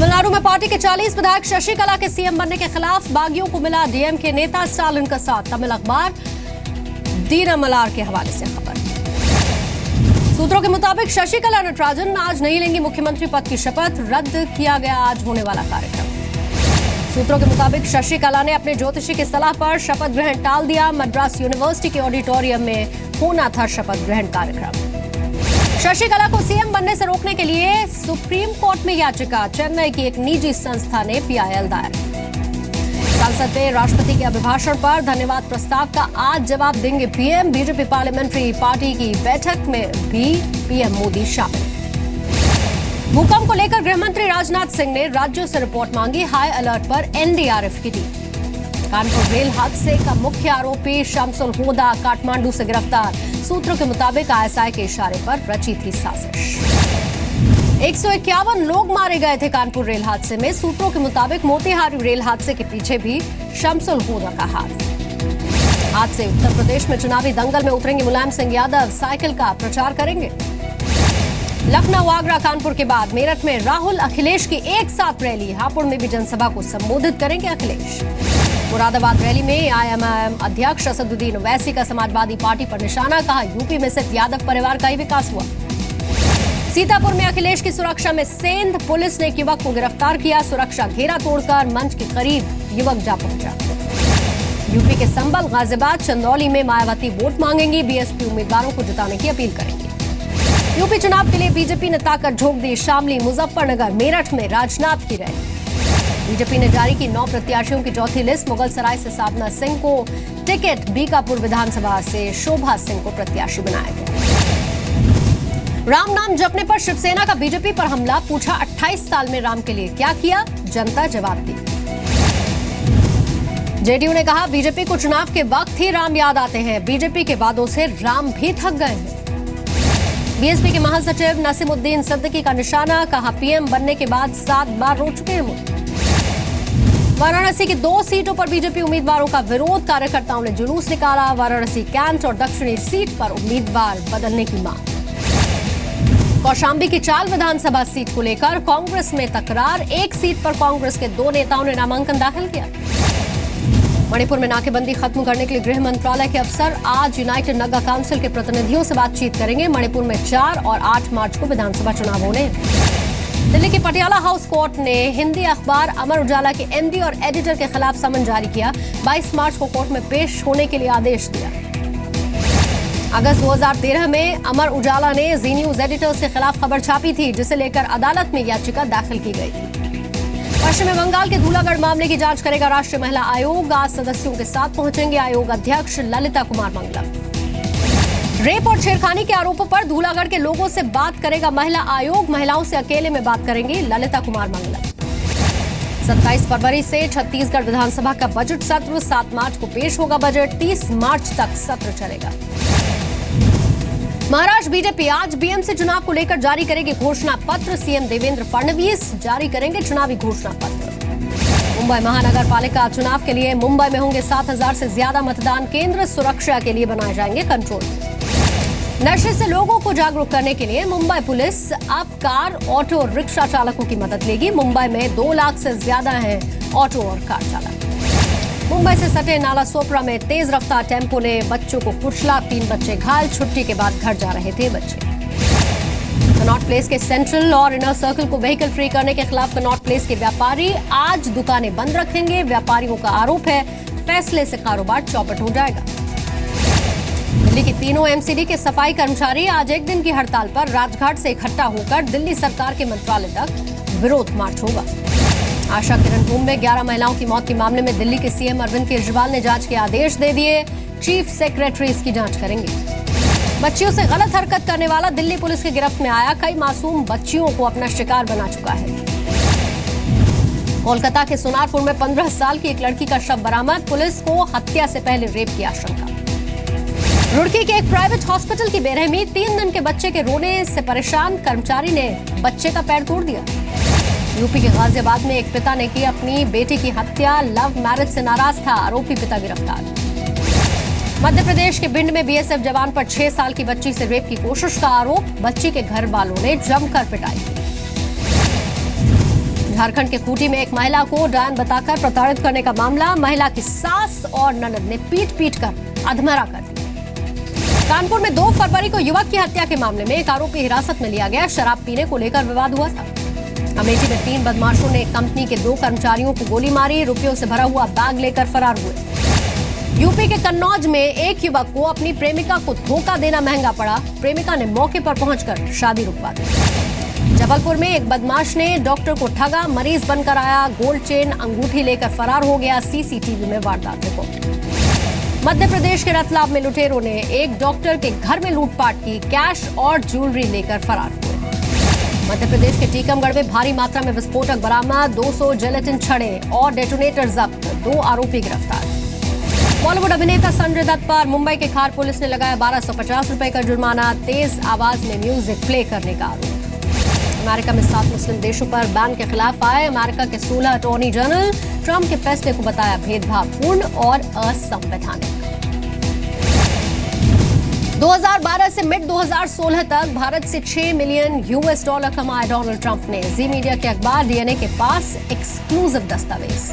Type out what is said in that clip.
तमिलनाडु में पार्टी के 40 विधायक शशिकला के सीएम बनने के खिलाफ बागियों को मिला डीएमके नेता स्टालिन का साथ। तमिल अखबार दीनमलार के हवाले से खबर। सूत्रों के मुताबिक शशिकला नटराजन आज नहीं लेंगी मुख्यमंत्री पद की शपथ, रद्द किया गया आज होने वाला कार्यक्रम। सूत्रों के मुताबिक शशिकला ने अपने ज्योतिषी की सलाह पर शपथ ग्रहण टाल दिया। मद्रास यूनिवर्सिटी के ऑडिटोरियम में होना था शपथ ग्रहण कार्यक्रम। शशिकला को सीएम बनने से रोकने के लिए सुप्रीम कोर्ट में याचिका, चेन्नई की एक निजी संस्था ने पीआईएल दायर। संसद में राष्ट्रपति के अभिभाषण पर धन्यवाद प्रस्ताव का आज जवाब देंगे पीएम। बीजेपी पार्लियामेंट्री पार्टी की बैठक में भी पीएम मोदी शामिल। भूकंप को लेकर गृहमंत्री राजनाथ सिंह ने राज्यों से रिपोर्ट मांगी। हाई अलर्ट पर एनडीआरएफ की टीम। कानपुर रेल हादसे का मुख्य आरोपी शमसुल हुदा काठमांडू से गिरफ्तार। सूत्रों के मुताबिक आईएसआई के इशारे पर रची थी साजिश। 151 लोग मारे गए थे कानपुर रेल हादसे में। सूत्रों के मुताबिक मोतिहारी रेल हादसे के पीछे भी शमसुल हुदा का हाथ। आज से उत्तर प्रदेश में चुनावी दंगल में उतरेंगे मुलायम सिंह यादव, साइकिल का प्रचार करेंगे। लखनऊ, आगरा, कानपुर के बाद मेरठ में राहुल अखिलेश की एक साथ रैली। हापुड़ में भी जनसभा को संबोधित करेंगे अखिलेश। मुरादाबाद रैली में आईएमआईएम अध्यक्ष असदुद्दीन ओवैसी का समाजवादी पार्टी पर निशाना, कहा यूपी में सिर्फ यादव परिवार का ही विकास हुआ। सीतापुर में अखिलेश की सुरक्षा में सेंध, पुलिस ने एक युवक को गिरफ्तार किया। सुरक्षा घेरा तोड़कर मंच के करीब युवक जा पहुंचा। यूपी के संभल, गाजियाबाद, चंदौली में मायावती वोट मांगेंगी। बीएसपी उम्मीदवारों को जिताने की अपील करेंगे। यूपी चुनाव के लिए बीजेपी ने ताकत झोंक दी। शामली, मुजफ्फरनगर, मेरठ में राजनाथ की रैली। बीजेपी ने जारी की 9 प्रत्याशियों की चौथी लिस्ट। मुगलसराय से साधना सिंह को टिकट, बीकापुर विधानसभा से शोभा सिंह को प्रत्याशी बनाया गया। राम नाम जपने पर शिवसेना का बीजेपी पर हमला, पूछा 28 साल में राम के लिए क्या किया, जनता जवाब दी। जेडीयू ने कहा बीजेपी को चुनाव के वक्त ही राम याद आते हैं, बीजेपी के वादों से राम भी थक गए हैं। बीएसपी के महासचिव नसीमुद्दीन सिद्दीकी का निशाना, कहा पीएम बनने के बाद 7 बार रो चुके हैं वो। वाराणसी की 2 सीटों पर बीजेपी उम्मीदवारों का विरोध, कार्यकर्ताओं ने जुलूस निकाला। वाराणसी कैंट और दक्षिणी सीट पर उम्मीदवार बदलने की मांग। कौशाम्बी की चाल विधानसभा सीट को लेकर कांग्रेस में तकरार। एक सीट पर कांग्रेस के 2 नेताओं ने नामांकन दाखिल किया। मणिपुर में नाकेबंदी खत्म करने के लिए गृह मंत्रालय के अफसर आज यूनाइटेड नगा काउंसिल के प्रतिनिधियों से बातचीत करेंगे। मणिपुर में 4 और 8 मार्च को विधानसभा चुनाव होने। दिल्ली के पटियाला हाउस कोर्ट ने हिंदी अखबार अमर उजाला के एमडी और एडिटर के खिलाफ समन जारी किया। 22 मार्च को कोर्ट में पेश होने के लिए आदेश दिया। अगस्त 2013 में अमर उजाला ने जी न्यूज एडिटर्स के खिलाफ खबर छापी थी, जिसे लेकर अदालत में याचिका दाखिल की गई थी। पश्चिम बंगाल के धूलागढ़ मामले की जांच करेगा राष्ट्रीय महिला आयोग। आज सदस्यों के साथ पहुंचेंगे आयोग अध्यक्ष ललिता कुमार मंगलम। रेप और छेड़खानी के आरोपों पर धूलागढ़ के लोगों से बात करेगा महिला आयोग। महिलाओं से अकेले में बात करेंगी ललिता कुमार मंगलम। 27 फरवरी से छत्तीसगढ़ विधानसभा का बजट सत्र। 7 मार्च को पेश होगा बजट। 30 मार्च तक सत्र चलेगा। महाराष्ट्र बीजेपी आज बीएमसी चुनाव को लेकर जारी करेगी घोषणा पत्र। सीएम देवेंद्र फडणवीस जारी करेंगे चुनावी घोषणा पत्र। मुंबई महानगर पालिका चुनाव के लिए मुंबई में होंगे 7,000 से ज्यादा मतदान केंद्र। सुरक्षा के लिए बनाए जाएंगे कंट्रोल। नशे से लोगों को जागरूक करने के लिए मुंबई पुलिस अब कार, ऑटो, रिक्शा चालकों की मदद लेगी। मुंबई में 2 लाख से ज्यादा हैं ऑटो और कार चालक। मुंबई से सटे नाला सोपरा में तेज रफ्तार टेम्पो ने बच्चों को कुचला। 3 बच्चे घायल। छुट्टी के बाद घर जा रहे थे बच्चे। कनॉट प्लेस के सेंट्रल और इनर सर्कल को व्हीकल फ्री करने के खिलाफ कनॉट प्लेस के व्यापारी आज दुकानें बंद रखेंगे। व्यापारियों का आरोप है फैसले से कारोबार चौपट हो जाएगा। दिल्ली की तीनों एमसीडी के सफाई कर्मचारी आज एक दिन की हड़ताल पर। राजघाट से इकट्ठा होकर दिल्ली सरकार के मंत्रालय तक विरोध मार्च होगा। आशा किरण भूम में 11 महिलाओं की मौत के मामले में दिल्ली के सीएम अरविंद केजरीवाल ने जांच के आदेश दे दिए। चीफ सेक्रेटरी इसकी जांच करेंगे। बच्चियों से गलत हरकत करने वाला दिल्ली पुलिस की गिरफ्त में आया। कई मासूम बच्चियों को अपना शिकार बना चुका है। कोलकाता के सोनारपुर में 15 साल की एक लड़की का शव बरामद। पुलिस को हत्या से पहले रेप की आशंका। रुड़की के एक प्राइवेट हॉस्पिटल की बेरहमी। 3 दिन के बच्चे के रोने से परेशान कर्मचारी ने बच्चे का पैर तोड़ दिया। यूपी के गाजियाबाद में एक पिता ने की अपनी बेटी की हत्या। लव मैरिज से नाराज था आरोपी पिता गिरफ्तार। मध्य प्रदेश के भिंड में बीएसएफ जवान पर 6 साल की बच्ची से रेप की कोशिश का आरोप। बच्ची के घर वालों ने जमकर पिटाई की। झारखंड के खूंटी में एक महिला को डायन बताकर प्रताड़ित करने का मामला। महिला की सास और ननद ने पीट कर अधमरा कर दिया। कानपुर में 2 फरवरी को युवक की हत्या के मामले में एक आरोपी हिरासत में लिया गया। शराब पीने को लेकर विवाद हुआ था। अमेठी में 3 बदमाशों ने कंपनी के 2 कर्मचारियों को गोली मारी। रुपयों से भरा हुआ बैग लेकर फरार हुए। यूपी के कन्नौज में एक युवक को अपनी प्रेमिका को धोखा देना महंगा पड़ा। प्रेमिका ने मौके पर पहुंचकर शादी रुकवा दी। जबलपुर में एक बदमाश ने डॉक्टर को ठगा, मरीज बनकर आया, गोल्ड चेन अंगूठी लेकर फरार हो गया। सीसीटीवी में वारदात रिकॉर्ड। मध्य प्रदेश के रतलाम में लुटेरों ने एक डॉक्टर के घर में लूटपाट की, कैश और ज्वेलरी लेकर फरार हुए। मध्य प्रदेश के टीकमगढ़ में भारी मात्रा में विस्फोटक बरामद, 200 जेलेटिन छड़े और डेटोनेटर जब्त, 2 आरोपी गिरफ्तार। बॉलीवुड अभिनेता संजय दत्त पर मुंबई के खार पुलिस ने लगाया 1250 रुपए का जुर्माना। तेज आवाज में म्यूजिक प्ले करने का आरोप। अमेरिका में 7 मुस्लिम देशों पर बैन के खिलाफ आए। अमेरिका के 16 अटॉर्नी जनरल ट्रंप के फैसले को बताया भेदभावपूर्ण और असंवैधानिक। 2012 से मिड 2016 तक भारत से $6 मिलियन कमाए डोनाल्ड ट्रंप ने। जी मीडिया के अखबार डीएनए के पास एक्सक्लूसिव दस्तावेज।